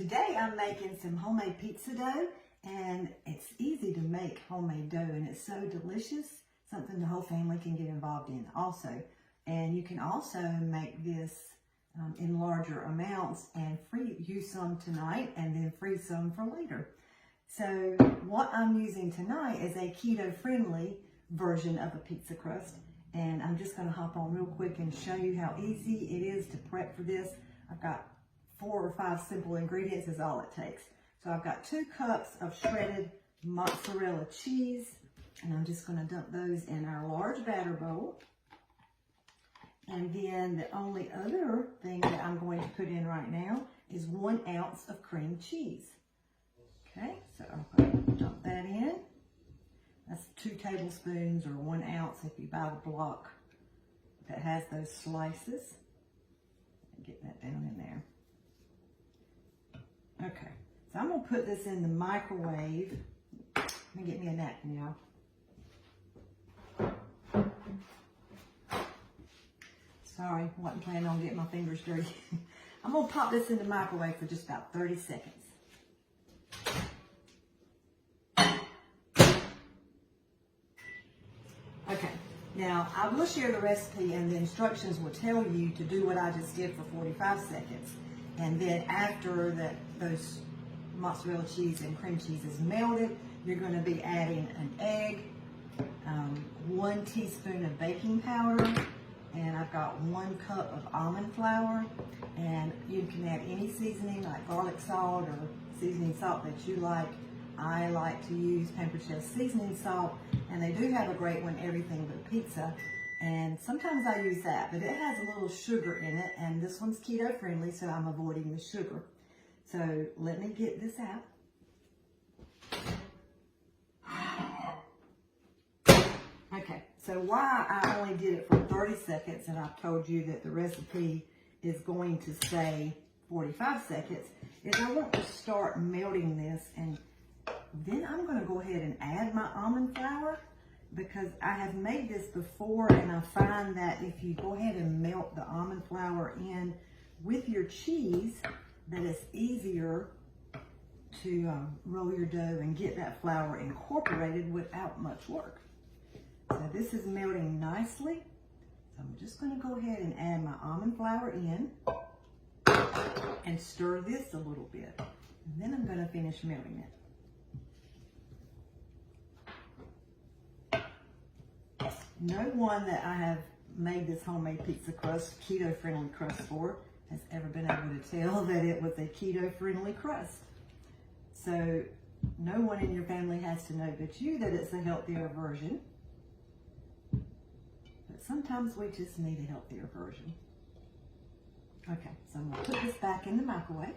Today I'm making some homemade pizza dough, and it's easy to make homemade dough, and it's so delicious, something the whole family can get involved in also. And you can also make this in larger amounts and use some tonight and then freeze some for later. So what I'm using tonight is a keto-friendly version of a pizza crust, and I'm just going to hop on real quick and show you how easy it is to prep for this. I've got 4 or 5 simple ingredients is all it takes. So I've got 2 cups of shredded mozzarella cheese, and I'm just going to dump those in our large batter bowl. And then the only other thing that I'm going to put in right now is 1 ounce of cream cheese. Okay, so I'm going to dump that in. That's 2 tablespoons or 1 ounce if you buy the block that has those slices. Get that down in there. Okay, so I'm going to put this in the microwave. Let me get me a napkin, y'all. Sorry, wasn't planning on getting my fingers dirty. I'm going to pop this in the microwave for just about 30 seconds. Okay, now I will share the recipe, and the instructions will tell you to do what I just did for 45 seconds. And then after those mozzarella cheese and cream cheese is melted, you're going to be adding an egg, 1 teaspoon of baking powder, and I've got 1 cup of almond flour. And you can add any seasoning like garlic salt or seasoning salt that you like. I like to use Pampered Chef seasoning salt, and they do have a great one, Everything But Pizza. And sometimes I use that, but it has a little sugar in it, and this one's keto friendly, so I'm avoiding the sugar. So let me get this out. Okay, so why I only did it for 30 seconds, and I've told you that the recipe is going to say 45 seconds, is I want to start melting this, and then I'm going to go ahead and add my almond flour, because I have made this before, and I find that if you go ahead and melt the almond flour in with your cheese, that it's easier to roll your dough and get that flour incorporated without much work. So this is melting nicely. So I'm just going to go ahead and add my almond flour in and stir this a little bit. And then I'm going to finish melting it. No one that I have made this homemade pizza crust, keto-friendly crust for, has ever been able to tell that it was a keto-friendly crust. So no one in your family has to know but you that it's a healthier version. But sometimes we just need a healthier version. Okay, so I'm going to put this back in the microwave.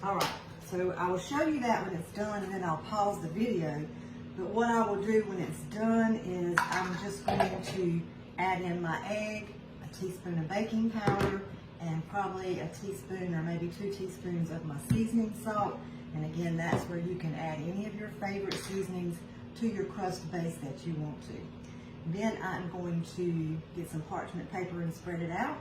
All right, so I will show you that when it's done, and then I'll pause the video. But what I will do when it's done is I'm just going to add in my egg, a teaspoon of baking powder, and probably a teaspoon or maybe 2 teaspoons of my seasoning salt. And again, that's where you can add any of your favorite seasonings to your crust base that you want to. Then I'm going to get some parchment paper and spread it out.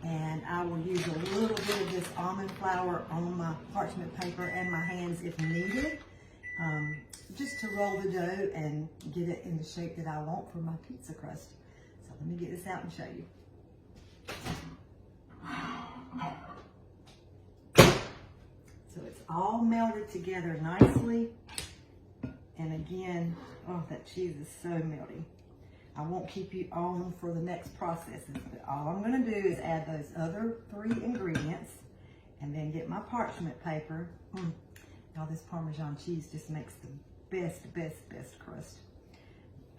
And I will use a little bit of this almond flour on my parchment paper and my hands if needed, just to roll the dough and get it in the shape that I want for my pizza crust. So let me get this out and show you. So it's all melted together nicely. And again, oh, that cheese is so melty. I won't keep you on for the next processes, but all I'm going to do is add those other 3 ingredients and then get my parchment paper. Now this Parmesan cheese just makes the best crust.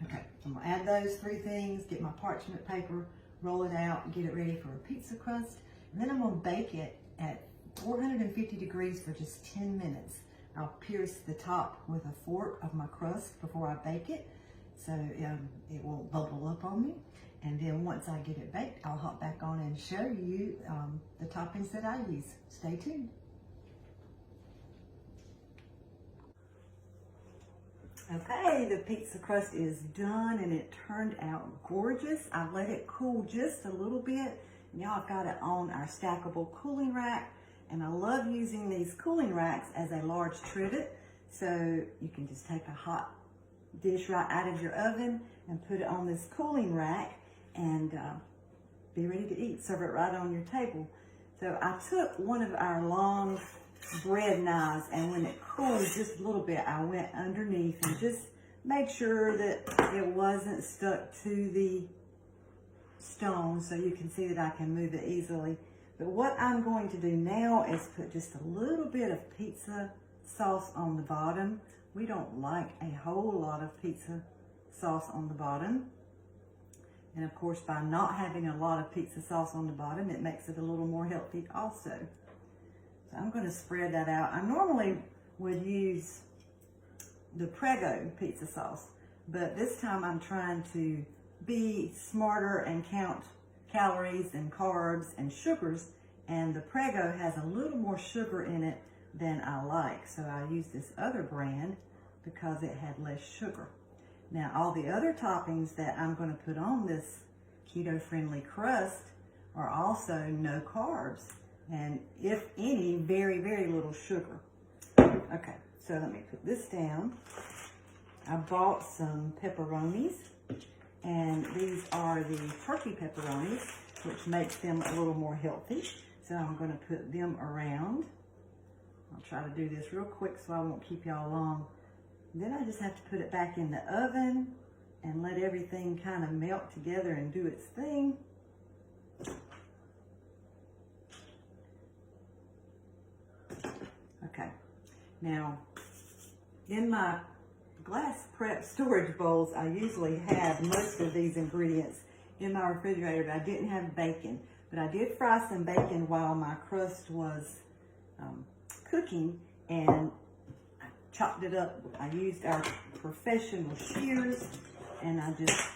Okay, so I'm going to add those 3 things, get my parchment paper, roll it out, and get it ready for a pizza crust. And then I'm going to bake it at 450 degrees for just 10 minutes. I'll pierce the top with a fork of my crust before I bake it, so it won't bubble up on me. And then once I get it baked, I'll hop back on and show you the toppings that I use. Stay tuned. Okay, the pizza crust is done and it turned out gorgeous. I let it cool just a little bit. Now I've got it on our stackable cooling rack, and I love using these cooling racks as a large trivet. So you can just take a hot dish right out of your oven and put it on this cooling rack and be ready to eat. Serve it right on your table. So I took one of our long bread knives, and when it cooled just a little bit, I went underneath and just made sure that it wasn't stuck to the stone, so you can see that I can move it easily. But what I'm going to do now is put just a little bit of pizza sauce on the bottom. We don't like a whole lot of pizza sauce on the bottom. And of course, by not having a lot of pizza sauce on the bottom, it makes it a little more healthy also. So I'm going to spread that out. I normally would use the Prego pizza sauce, but this time I'm trying to be smarter and count calories and carbs and sugars, and the Prego has a little more sugar in it than I like. So I used this other brand because it had less sugar. Now all the other toppings that I'm going to put on this keto-friendly crust are also no carbs, and if any, very, very little sugar. Okay, so let me put this down. I bought some pepperonis, and these are the turkey pepperonis, which makes them a little more healthy. So I'm going to put them around. I'll try to do this real quick so I won't keep y'all long. Then I just have to put it back in the oven and let everything kind of melt together and do its thing. Okay, now in my glass prep storage bowls, I usually have most of these ingredients in my refrigerator, but I didn't have bacon. But I did fry some bacon while my crust was cooking, and I chopped it up. I used our professional shears, and I just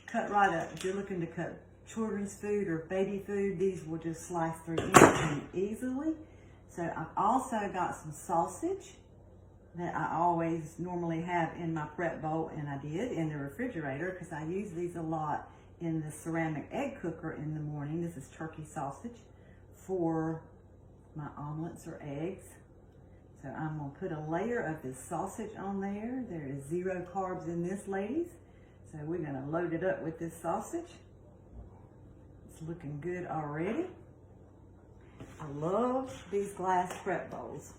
cut right up. If you're looking to cut children's food or baby food, these will just slice through anything easily. So I've also got some sausage that I always normally have in my prep bowl, and I did in the refrigerator because I use these a lot in the ceramic egg cooker in the morning. This is turkey sausage for my omelets or eggs. So I'm going to put a layer of this sausage on there. There is 0 carbs in this, ladies. So we're going to load it up with this sausage. It's looking good already. I love these glass prep bowls.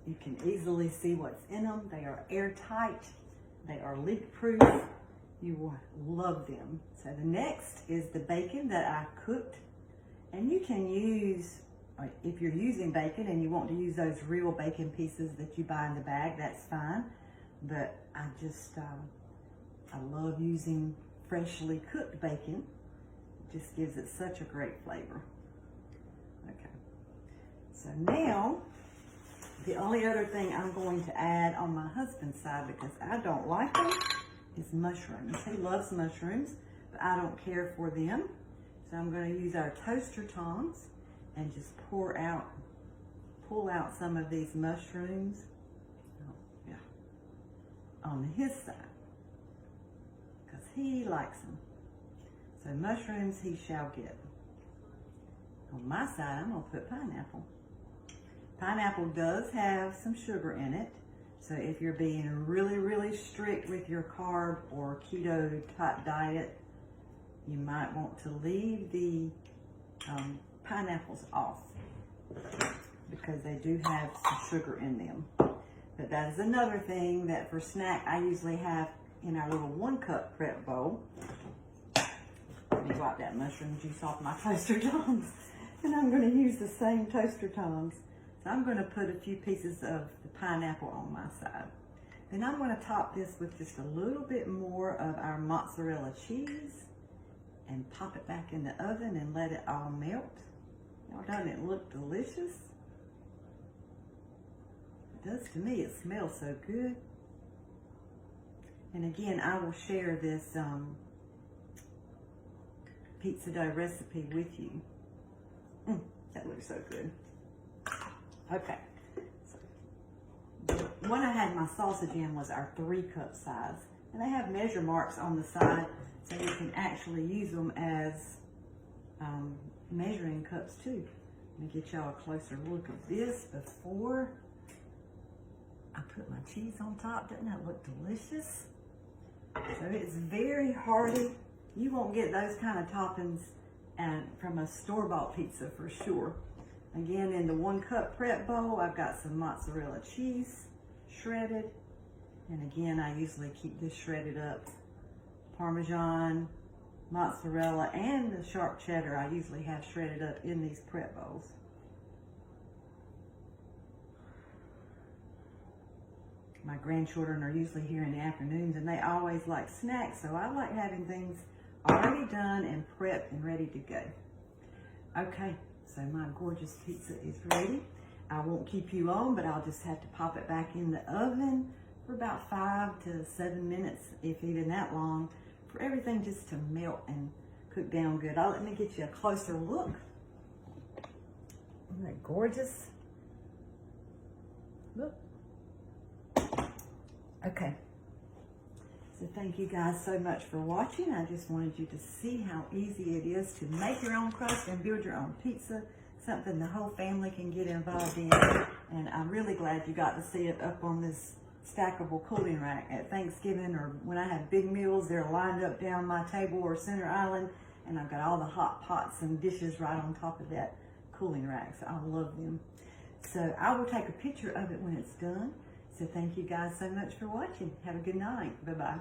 You can easily see what's in them. They are airtight. They are leak proof. You will love them. So the next is the bacon that I cooked. And you can use, if you're using bacon and you want to use those real bacon pieces that you buy in the bag, that's fine. But I just, I love using freshly cooked bacon. It just gives it such a great flavor. Okay, so now the only other thing I'm going to add on my husband's side, because I don't like them, is mushrooms. He loves mushrooms, but I don't care for them. So I'm going to use our toaster tongs and just pull out some of these mushrooms, on his side, because he likes them. So mushrooms he shall get. On my side, I'm going to put pineapple. Pineapple does have some sugar in it. So if you're being really, really strict with your carb or keto type diet, you might want to leave the pineapples off because they do have some sugar in them. But that is another thing that for snack I usually have in our little 1-cup prep bowl. Let me wipe that mushroom juice off my toaster tongs. And I'm going to use the same toaster tongs. So I'm going to put a few pieces of the pineapple on my side. Then I'm going to top this with just a little bit more of our mozzarella cheese and pop it back in the oven and let it all melt. Now, doesn't it look delicious? It does to me. It smells so good. And again, I will share this pizza dough recipe with you. That looks so good. Okay, so the one I had my sausage in was our 3-cup size. And they have measure marks on the side, so you can actually use them as measuring cups too. Let me get y'all a closer look of this before I put my cheese on top. Doesn't that look delicious? So it's very hearty. You won't get those kind of toppings from a store-bought pizza for sure. Again, in the 1-cup prep bowl, I've got some mozzarella cheese shredded. And again, I usually keep this shredded up. Parmesan, mozzarella, and the sharp cheddar I usually have shredded up in these prep bowls. My grandchildren are usually here in the afternoons and they always like snacks, so I like having things already done and prepped and ready to go. Okay, so my gorgeous pizza is ready. I won't keep you long, but I'll just have to pop it back in the oven for about 5 to 7 minutes, if even that long, for everything just to melt and cook down good. Let me get you a closer look. Isn't that gorgeous? Look. Okay. So thank you guys so much for watching. I just wanted you to see how easy it is to make your own crust and build your own pizza. Something the whole family can get involved in. And I'm really glad you got to see it up on this stackable cooling rack at Thanksgiving, or when I have big meals, they're lined up down my table or center island, and I've got all the hot pots and dishes right on top of that cooling rack. So I love them. So I will take a picture of it when it's done. So thank you guys so much for watching. Have a good night. Bye-bye.